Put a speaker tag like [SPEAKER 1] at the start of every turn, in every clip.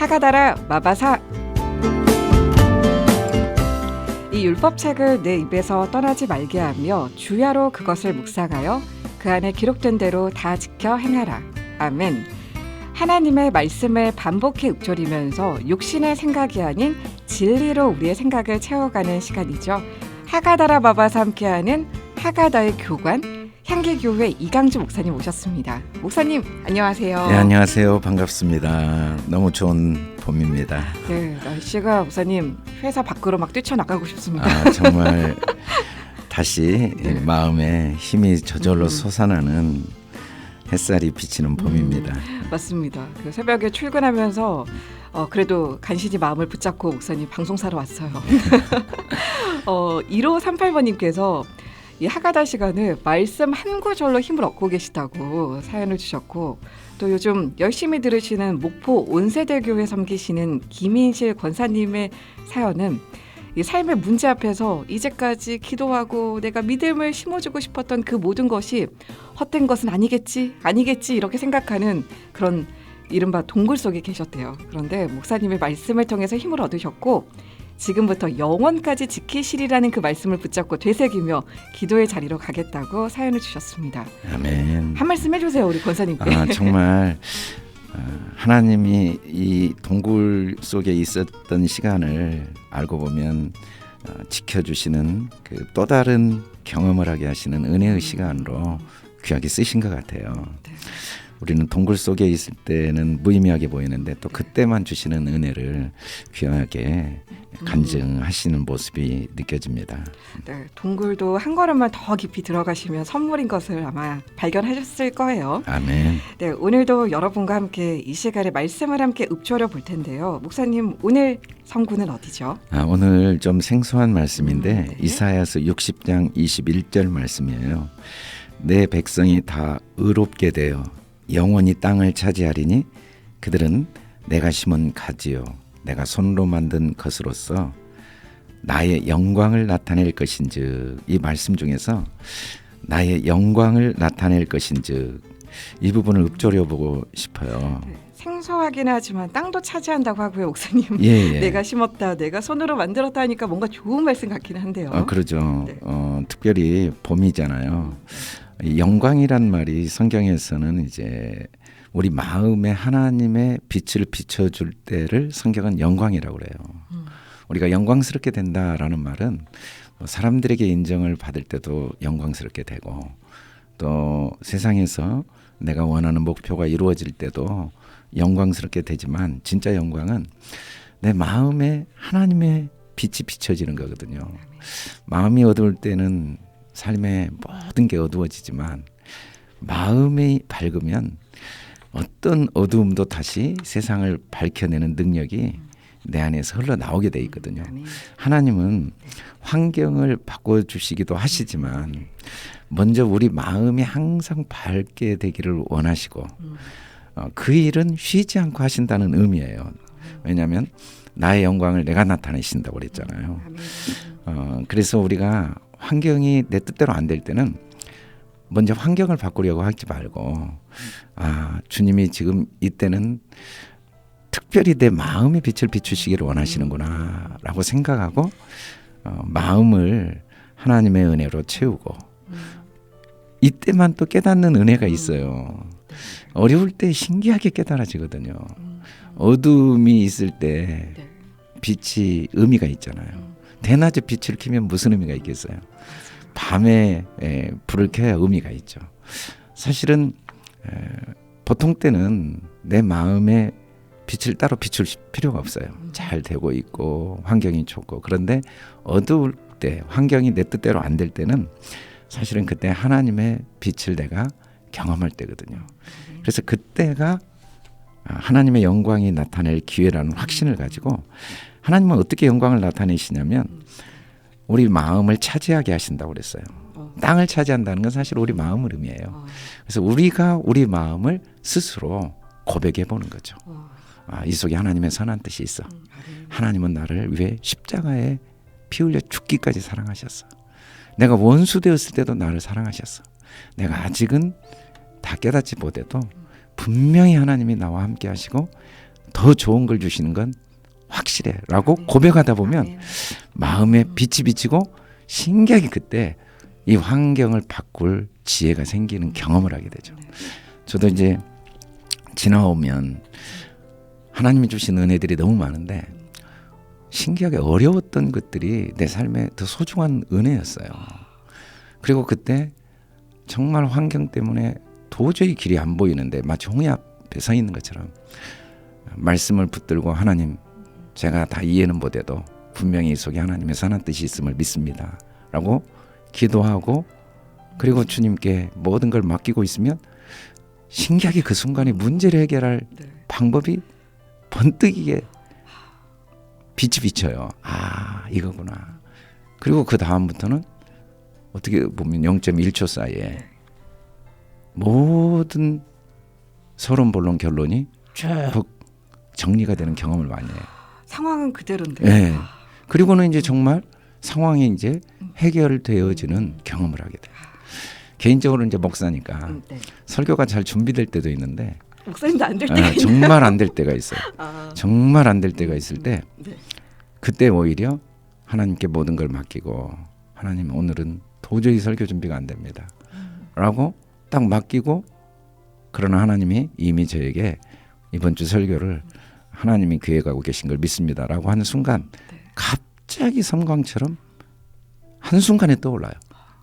[SPEAKER 1] 하가다라 마바사. 이 율법책을 내 입에서 떠나지 말게 하며 주야로 그것을 묵상하여 그 안에 기록된 대로 다 지켜 행하라. 아멘. 하나님의 말씀을 반복해 읊조리면서 육신의 생각이 아닌 진리로 우리의 생각을 채워가는 시간이죠. 하가다라 마바사 함께하는 하가다의 교관 향기교회 이강주 목사님 오셨습니다. 목사님 안녕하세요.
[SPEAKER 2] 네, 안녕하세요. 반갑습니다. 너무 좋은 봄입니다.
[SPEAKER 1] 네, 날씨가 목사님 회사 밖으로 막 뛰쳐나가고 싶습니다.
[SPEAKER 2] 정말 다시 마음에 힘이 저절로 솟아나는 햇살이 비치는 봄입니다.
[SPEAKER 1] 맞습니다. 그 새벽에 출근하면서 그래도 간신히 마음을 붙잡고 목사님 방송사로 왔어요. 1538번님께서 이 하가다 시간을 말씀 한 구절로 힘을 얻고 계시다고 사연을 주셨고, 또 요즘 열심히 들으시는 목포 온세대교회 섬기시는 김인실 권사님의 사연은 이 삶의 문제 앞에서 이제까지 기도하고 내가 믿음을 심어주고 싶었던 그 모든 것이 헛된 것은 아니겠지 이렇게 생각하는 그런 이른바 동굴 속에 계셨대요. 그런데 목사님의 말씀을 통해서 힘을 얻으셨고 지금부터 영원까지 지키시리라는 그 말씀을 붙잡고 되새기며 기도의 자리로 가겠다고 사연을 주셨습니다.
[SPEAKER 2] 아멘.
[SPEAKER 1] 한 말씀 해주세요, 우리 권사님께.
[SPEAKER 2] 정말 하나님이 이 동굴 속에 있었던 시간을 알고 보면 지켜주시는 그 또 다른 경험을 하게 하시는 은혜의 시간으로 귀하게 쓰신 것 같아요.
[SPEAKER 1] 네.
[SPEAKER 2] 우리는 동굴 속에 있을 때는 무의미하게 보이는데 또 그때만 주시는 은혜를 귀하게 간증하시는 모습이 느껴집니다.
[SPEAKER 1] 네, 동굴도 한 걸음만 더 깊이 들어가시면 선물인 것을 아마 발견하셨을 거예요.
[SPEAKER 2] 아멘.
[SPEAKER 1] 네, 오늘도 여러분과 함께 이 시간에 말씀을 함께 읊조려 볼 텐데요. 목사님, 오늘 성구는 어디죠?
[SPEAKER 2] 오늘 좀 생소한 말씀인데
[SPEAKER 1] 네.
[SPEAKER 2] 이사야서 60장 21절 말씀이에요. 내 백성이 다 의롭게 되어 영원히 땅을 차지하리니 그들은 내가 심은 가지요 내가 손으로 만든 것으로서 나의 영광을 나타낼 것인즉, 이 말씀 중에서 나의 영광을 나타낼 것인즉 이 부분을 읊조려 보고 싶어요.
[SPEAKER 1] 네, 생소하긴 하지만 땅도 차지한다고 하고요, 목사님.
[SPEAKER 2] 예.
[SPEAKER 1] 내가 심었다, 내가 손으로 만들었다 하니까 뭔가 좋은 말씀 같기는 한데요.
[SPEAKER 2] 그러죠.
[SPEAKER 1] 네.
[SPEAKER 2] 특별히 봄이잖아요. 영광이란 말이 성경에서는 이제 우리 마음에 하나님의 빛을 비춰줄 때를 성경은 영광이라고 그래요. 우리가 영광스럽게 된다라는 말은 사람들에게 인정을 받을 때도 영광스럽게 되고, 또 세상에서 내가 원하는 목표가 이루어질 때도 영광스럽게 되지만, 진짜 영광은 내 마음에 하나님의 빛이 비춰지는 거거든요. 마음이 어두울 때는 삶의 모든 게 어두워지지만 마음이 밝으면 어떤 어두움도 다시 세상을 밝혀내는 능력이 내 안에서 흘러나오게 돼 있거든요. 하나님은 환경을 바꿔주시기도 하시지만 먼저 우리 마음이 항상 밝게 되기를 원하시고 그 일은 쉬지 않고 하신다는 의미예요. 왜냐하면 나의 영광을 내가 나타내신다고 그랬잖아요. 그래서 우리가 환경이 내 뜻대로 안 될 때는 먼저 환경을 바꾸려고 하지 말고, 주님이 지금 이때는 특별히 내 마음의 빛을 비추시기를 원하시는구나 라고 생각하고 마음을 하나님의 은혜로 채우고, 이때만 또 깨닫는 은혜가 있어요. 어려울 때 신기하게 깨달아지거든요. 어둠이 있을 때 빛이 의미가 있잖아요. 대낮에 빛을 켜면 무슨 의미가 있겠어요? 밤에 불을 켜야 의미가 있죠. 사실은 보통 때는 내 마음에 빛을 따로 비출 필요가 없어요. 잘 되고 있고 환경이 좋고. 그런데 어두울 때, 환경이 내 뜻대로 안 될 때는 사실은 그때 하나님의 빛을 내가 경험할 때거든요. 그래서 그때가 하나님의 영광이 나타낼 기회라는 확신을 가지고, 하나님은 어떻게 영광을 나타내시냐면 우리 마음을 차지하게 하신다고 그랬어요. 땅을 차지한다는 건 사실 우리 마음을 의미해요. 그래서 우리가 우리 마음을 스스로 고백해 보는 거죠. 이 속에 하나님의 선한 뜻이 있어. 하나님은 나를 위해 십자가에 피 흘려 죽기까지 사랑하셨어. 내가 원수 되었을 때도 나를 사랑하셨어. 내가 아직은 다 깨닫지 못해도 분명히 하나님이 나와 함께 하시고 더 좋은 걸 주시는 건 확실해라고 고백하다 보면
[SPEAKER 1] 아멘.
[SPEAKER 2] 마음에 빛이 비치고 신기하게 그때 이 환경을 바꿀 지혜가 생기는 경험을 하게 되죠. 저도 이제 지나오면 하나님이 주신 은혜들이 너무 많은데 신기하게 어려웠던 것들이 내 삶에 더 소중한 은혜였어요. 그리고 그때 정말 환경 때문에 도저히 길이 안 보이는데 마치 홍해 앞에 서 있는 것처럼 말씀을 붙들고 하나님, 제가 다 이해는 못해도 분명히 이 속에 하나님의 선한 뜻이 있음을 믿습니다 라고 기도하고, 그리고 주님께 모든 걸 맡기고 있으면 신기하게 그 순간에 문제를 해결할 방법이 번뜩이게 빛이 비쳐요. 아, 이거구나. 그리고 그 다음부터는 어떻게 보면 0.1초 사이에 모든 서론 본론 결론이 쭉 정리가 되는 경험을 많이 해요.
[SPEAKER 1] 상황은 그대로인데.
[SPEAKER 2] 네. 그리고는 이제 정말 상황이 이제 해결되어지는 경험을 하게 돼요. 개인적으로 이제 목사니까
[SPEAKER 1] 네.
[SPEAKER 2] 설교가 잘 준비될 때도 있는데
[SPEAKER 1] 목사님도 안 될 때가 있나요?
[SPEAKER 2] 정말 안 될 때가 있어요.
[SPEAKER 1] 아.
[SPEAKER 2] 정말 안 될 때가 있을 때
[SPEAKER 1] 네.
[SPEAKER 2] 그때 오히려 하나님께 모든 걸 맡기고, 하나님 오늘은 도저히 설교 준비가 안 됩니다 라고 딱 맡기고, 그러나 하나님이 이미 저에게 이번 주 설교를 하나님이 계획하고 계신 걸 믿습니다 라고 하는 순간 갑자기 섬광처럼 한순간에 떠올라요.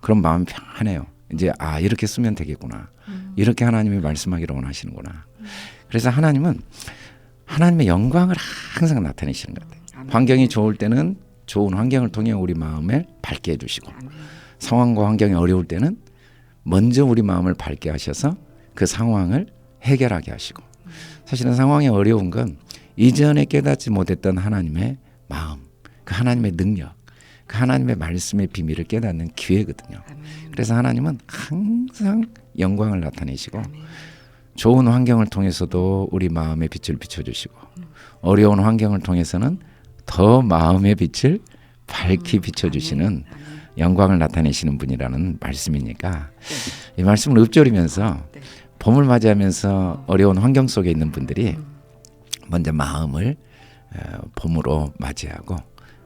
[SPEAKER 2] 그럼 마음이 편해요. 이제 이렇게 쓰면 되겠구나. 이렇게 하나님이 말씀하기를 원하시는구나. 그래서 하나님은 하나님의 영광을 항상 나타내시는 것 같아요.
[SPEAKER 1] 아멘.
[SPEAKER 2] 환경이 좋을 때는 좋은 환경을 통해 우리 마음을 밝게 해주시고,
[SPEAKER 1] 아멘.
[SPEAKER 2] 상황과 환경이 어려울 때는 먼저 우리 마음을 밝게 하셔서 그 상황을 해결하게 하시고, 사실은 상황이 어려운 건 이전에 깨닫지 못했던 하나님의 마음, 그 하나님의 능력, 그 하나님의 말씀의 비밀을 깨닫는 기회거든요.
[SPEAKER 1] 아멘.
[SPEAKER 2] 그래서 하나님은 항상 영광을 나타내시고,
[SPEAKER 1] 아멘.
[SPEAKER 2] 좋은 환경을 통해서도 우리 마음의 빛을 비춰주시고, 어려운 환경을 통해서는 더 마음의 빛을 밝히 비춰주시는
[SPEAKER 1] 아멘.
[SPEAKER 2] 영광을 나타내시는 분이라는 말씀이니까 이 말씀을 읊조리면서
[SPEAKER 1] 네.
[SPEAKER 2] 봄을 맞이하면서 어려운 환경 속에 있는 분들이 먼저 마음을 봄으로 맞이하고,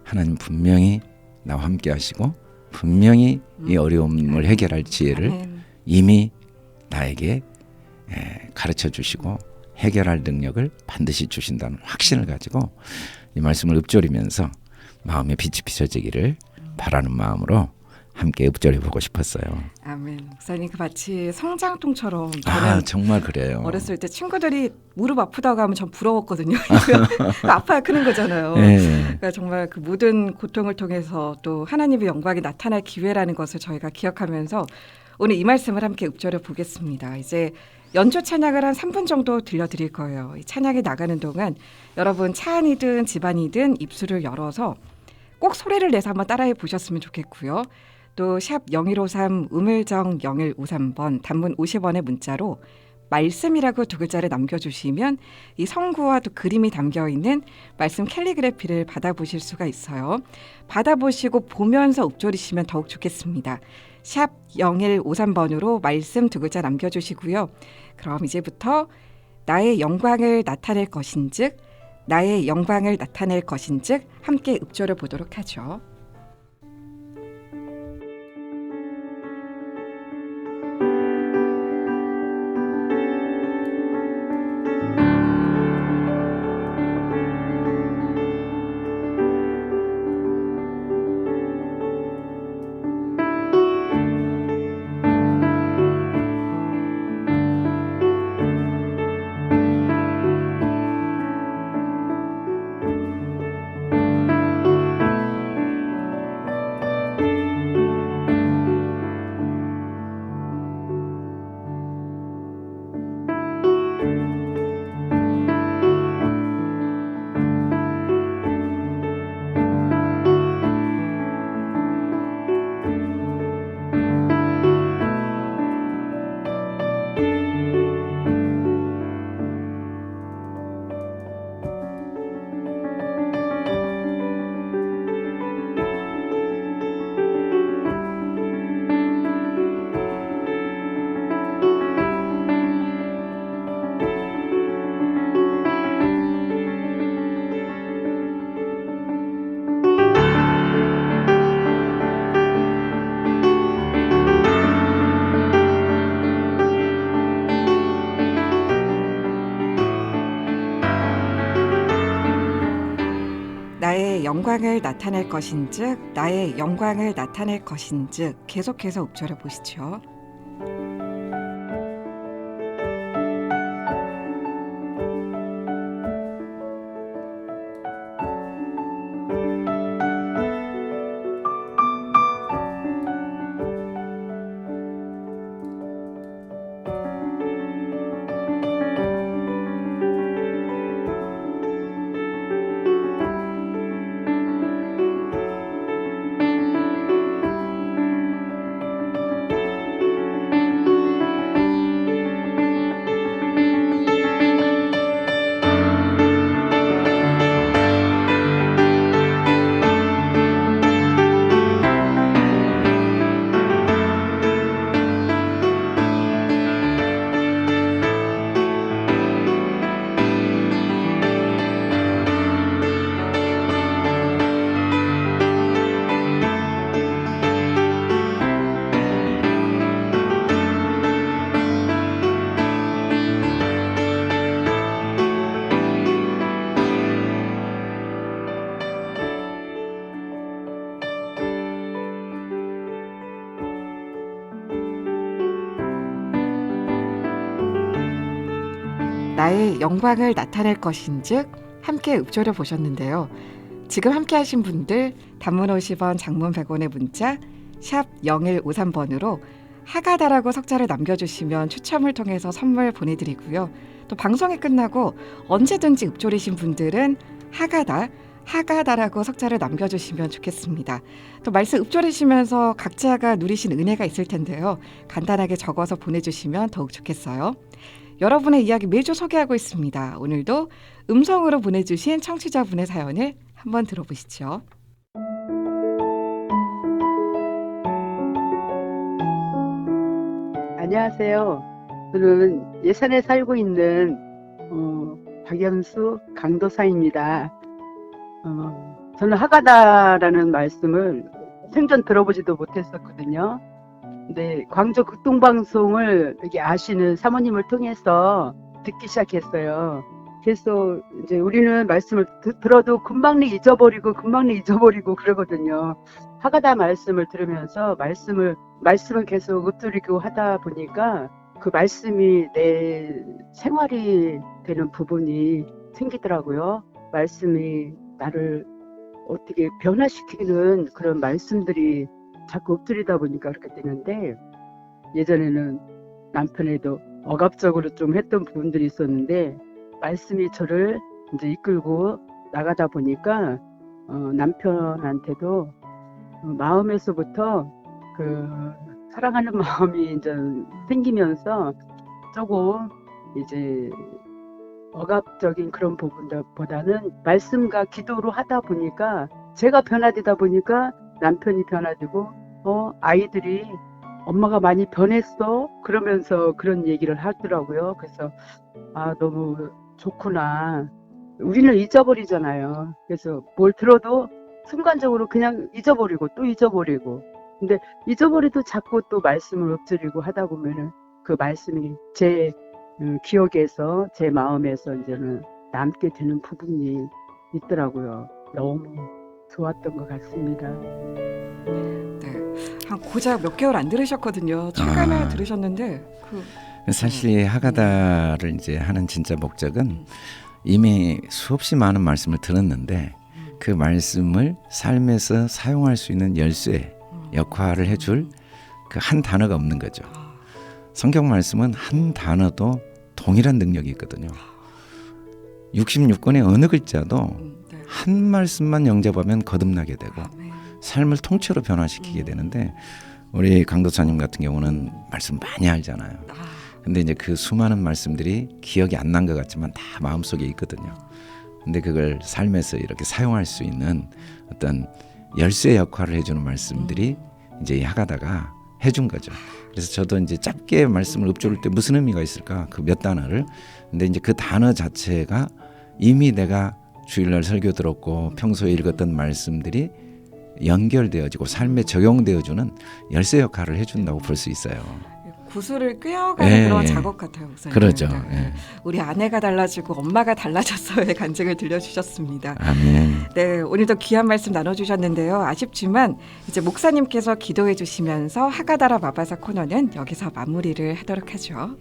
[SPEAKER 2] 하나님 분명히 나와 함께 하시고 분명히 이 어려움을 해결할 지혜를
[SPEAKER 1] 아멘.
[SPEAKER 2] 이미 나에게 가르쳐 주시고 해결할 능력을 반드시 주신다는 확신을 가지고 이 말씀을 읊조리면서 마음의 빛이 비춰지기를 바라는 마음으로 함께 읊조려 보고 싶었어요.
[SPEAKER 1] 아멘. 목사님 그 마치 성장통처럼 저는
[SPEAKER 2] 정말 그래요.
[SPEAKER 1] 어렸을 때 친구들이 무릎 아프다고 하면 전 부러웠거든요. 아파야 크는 거잖아요.
[SPEAKER 2] 네.
[SPEAKER 1] 그러니까 정말 그 모든 고통을 통해서 또 하나님의 영광이 나타날 기회라는 것을 저희가 기억하면서 오늘 이 말씀을 함께 읊조려 보겠습니다. 이제 연주 찬양을 한 3분 정도 들려드릴 거예요. 이 찬양이 나가는 동안 여러분 차 안이든 집 안이든 입술을 열어서 꼭 소리를 내서 한번 따라해 보셨으면 좋겠고요. 또 샵 0153 우물정 0153번 단문 50원의 문자로 말씀이라고 두 글자를 남겨주시면 이 성구와 또 그림이 담겨있는 말씀 캘리그래피를 받아보실 수가 있어요. 받아보시고 보면서 읊조리시면 더욱 좋겠습니다. 샵 0153번으로 말씀 두 글자 남겨주시고요. 그럼 이제부터 나의 영광을 나타낼 것인즉 나의 영광을 나타낼 것인즉 함께 읊조려 보도록 하죠. 나의 영광을 나타낼 것인즉 나의 영광을 나타낼 것인즉 계속해서 읊조려 보시죠. 나의 영광을 나타낼 것인즉 함께 읊조려 보셨는데요. 지금 함께 하신 분들 단문 50원, 장문 100원의 문자 샵 0153번으로 하가다라고 석자를 남겨주시면 추첨을 통해서 선물 보내드리고요. 또 방송이 끝나고 언제든지 읊조리신 분들은 하가다라고 석자를 남겨주시면 좋겠습니다. 또 말씀 읊조리시면서 각자가 누리신 은혜가 있을 텐데요. 간단하게 적어서 보내주시면 더욱 좋겠어요. 여러분의 이야기 매주 소개하고 있습니다. 오늘도 음성으로 보내주신 청취자분의 사연을 한번 들어보시죠.
[SPEAKER 3] 안녕하세요. 저는 예산에 살고 있는 박영수 강도사입니다. 저는 하가다라는 말씀을 생전 들어보지도 못했었거든요. 근데 광주 극동방송을 여기 아시는 사모님을 통해서 듣기 시작했어요. 그래서 이제 우리는 말씀을 들어도 금방 잊어버리고 그러거든요. 하가다 말씀을 들으면서 말씀을 계속 읊조리고 하다 보니까 그 말씀이 내 생활이 되는 부분이 생기더라고요. 말씀이 나를 어떻게 변화시키는 그런 말씀들이 자꾸 읊조리다 보니까 그렇게 되는데, 예전에는 남편에도 억압적으로 좀 했던 부분들이 있었는데 말씀이 저를 이제 이끌고 나가다 보니까 남편한테도 마음에서부터 그 사랑하는 마음이 이제 생기면서 조금 이제 억압적인 그런 부분보다는 말씀과 기도로 하다 보니까 제가 변화되다 보니까 남편이 변화되고 아이들이 엄마가 많이 변했어 그러면서 그런 얘기를 하더라고요. 그래서 너무 좋구나. 우리는 잊어버리잖아요. 그래서 뭘 들어도 순간적으로 그냥 잊어버리고 또 잊어버리고, 근데 잊어버려도 자꾸 또 말씀을 읊조리고 하다 보면은 그 말씀이 제 기억에서 제 마음에서 이제는 남게 되는 부분이 있더라고요. 너무 좋았던 것 같습니다.
[SPEAKER 1] 네, 한 고작 몇 개월 안 들으셨거든요. 최근에 들으셨는데
[SPEAKER 2] 사실 하가다를 이제 하는 진짜 목적은 이미 수없이 많은 말씀을 들었는데 그 말씀을 삶에서 사용할 수 있는 열쇠 역할을 해줄 그 한 단어가 없는 거죠. 성경 말씀은 한 단어도 동일한 능력이 있거든요. 66권의 어느 글자도 한 말씀만 영접하면 거듭나게 되고 삶을 통째로 변화시키게 되는데, 우리 강도사님 같은 경우는 말씀 많이 알잖아요. 근데 이제 그 수많은 말씀들이 기억이 안 난 것 같지만 다 마음속에 있거든요. 근데 그걸 삶에서 이렇게 사용할 수 있는 어떤 열쇠 역할을 해주는 말씀들이 이제 이 하가다가 해준 거죠. 그래서 저도 이제 짧게 말씀을 읊조릴 때 무슨 의미가 있을까, 그 몇 단어를. 근데 이제 그 단어 자체가 이미 내가 주일날 설교 들었고 평소에 읽었던 말씀들이 연결되어지고 삶에 적용되어주는 열쇠 역할을 해준다고 볼 수 있어요.
[SPEAKER 1] 구슬을 꿰어가는
[SPEAKER 2] 예,
[SPEAKER 1] 그런
[SPEAKER 2] 예.
[SPEAKER 1] 작업 같아요, 목사님.
[SPEAKER 2] 그러죠.
[SPEAKER 1] 네.
[SPEAKER 2] 예.
[SPEAKER 1] 우리 아내가 달라지고 엄마가 달라졌어의 간증을 들려주셨습니다.
[SPEAKER 2] 아멘.
[SPEAKER 1] 네, 오늘도 귀한 말씀 나눠주셨는데요. 아쉽지만 이제 목사님께서 기도해 주시면서 하가다라 마바사 코너는 여기서 마무리를 하도록 하죠.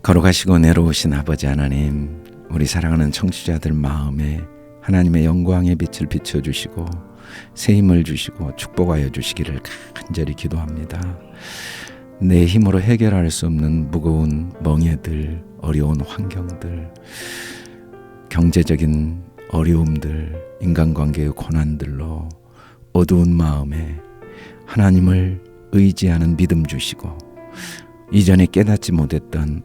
[SPEAKER 2] 걸어가시고 내려오신 아버지 하나님, 우리 사랑하는 청취자들 마음에 하나님의 영광의 빛을 비춰주시고 새 힘을 주시고 축복하여 주시기를 간절히 기도합니다. 내 힘으로 해결할 수 없는 무거운 멍에들, 어려운 환경들, 경제적인 어려움들, 인간관계의 고난들로 어두운 마음에 하나님을 의지하는 믿음 주시고 이전에 깨닫지 못했던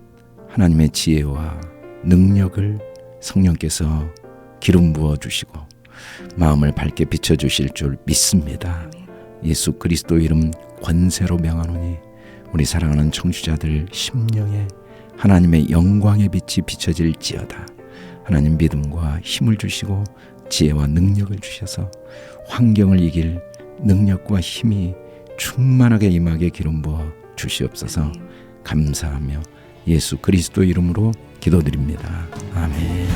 [SPEAKER 2] 하나님의 지혜와 능력을 성령께서 기름 부어 주시고 마음을 밝게 비춰주실 줄 믿습니다. 예수 그리스도 이름 권세로 명하노니 우리 사랑하는 청취자들 심령에 하나님의 영광의 빛이 비춰질지어다. 하나님 믿음과 힘을 주시고 지혜와 능력을 주셔서 환경을 이길 능력과 힘이 충만하게 임하게 기름 부어 주시옵소서. 감사하며 예수 그리스도 이름으로 기도드립니다. 아멘.